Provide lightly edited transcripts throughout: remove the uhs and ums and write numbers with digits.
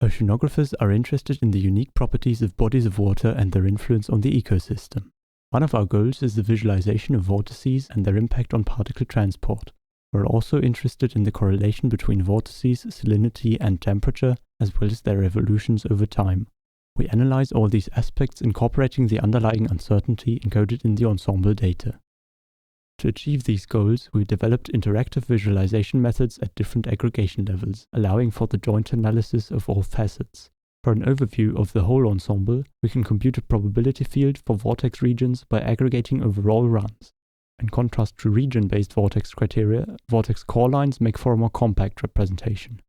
Oceanographers are interested in the unique properties of bodies of water and their influence on the ecosystem. One of our goals is the visualization of vortices and their impact on particle transport. We're also interested in the correlation between vortices, salinity, and temperature, as well as their evolutions over time. We analyze all these aspects incorporating the underlying uncertainty encoded in the ensemble data. To achieve these goals, we developed interactive visualization methods at different aggregation levels, allowing for the joint analysis of all facets. For an overview of the whole ensemble, we can compute a probability field for vortex regions by aggregating overall runs. In contrast to region-based vortex criteria, vortex core lines make for a more compact representation.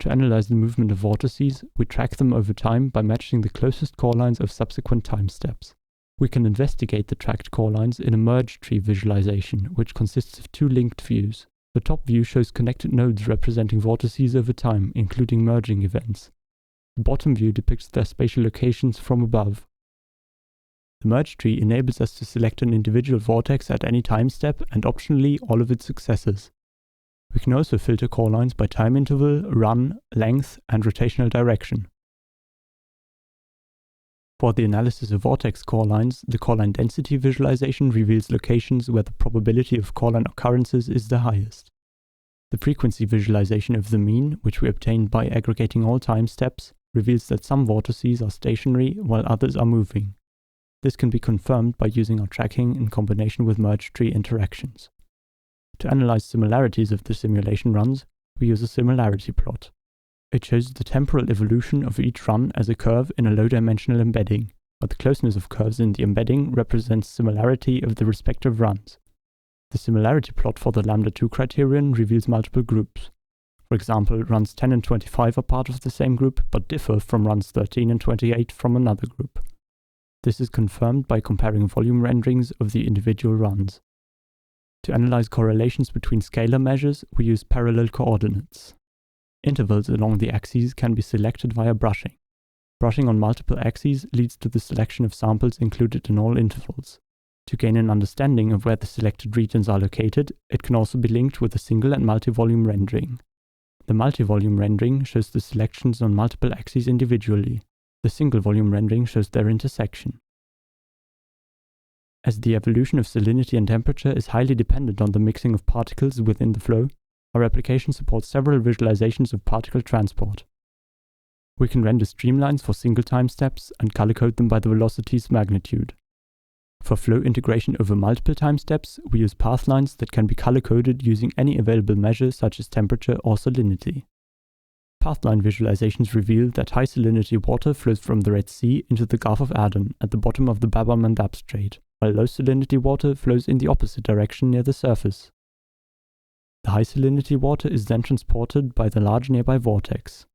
To analyze the movement of vortices, we track them over time by matching the closest core lines of subsequent time steps. We can investigate the tracked core lines in a merge tree visualization, which consists of two linked views. The top view shows connected nodes representing vortices over time, including merging events. The bottom view depicts their spatial locations from above. The merge tree enables us to select an individual vortex at any time step and optionally all of its successors. We can also filter core lines by time interval, run, length, and rotational direction. For the analysis of vortex core lines, the core line density visualization reveals locations where the probability of core line occurrences is the highest. The frequency visualization of the mean, which we obtained by aggregating all time steps, reveals that some vortices are stationary while others are moving. This can be confirmed by using our tracking in combination with merge tree interactions. To analyze similarities of the simulation runs, we use a similarity plot. It shows the temporal evolution of each run as a curve in a low-dimensional embedding, but the closeness of curves in the embedding represents similarity of the respective runs. The similarity plot for the lambda2 criterion reveals multiple groups. For example, runs 10 and 25 are part of the same group, but differ from runs 13 and 28 from another group. This is confirmed by comparing volume renderings of the individual runs. To analyze correlations between scalar measures, we use parallel coordinates. Intervals along the axes can be selected via brushing. Brushing on multiple axes leads to the selection of samples included in all intervals. To gain an understanding of where the selected regions are located, it can also be linked with a single and multi-volume rendering. The multi-volume rendering shows the selections on multiple axes individually. The single volume rendering shows their intersection. As the evolution of salinity and temperature is highly dependent on the mixing of particles within the flow, our application supports several visualizations of particle transport. We can render streamlines for single time steps and color code them by the velocity's magnitude. For flow integration over multiple time steps, we use path lines that can be color coded using any available measure such as temperature or salinity. Pathline visualizations reveal that high salinity water flows from the Red Sea into the Gulf of Aden at the bottom of the Bab el-Mandab Strait, while low salinity water flows in the opposite direction near the surface. The high salinity water is then transported by the large nearby vortex.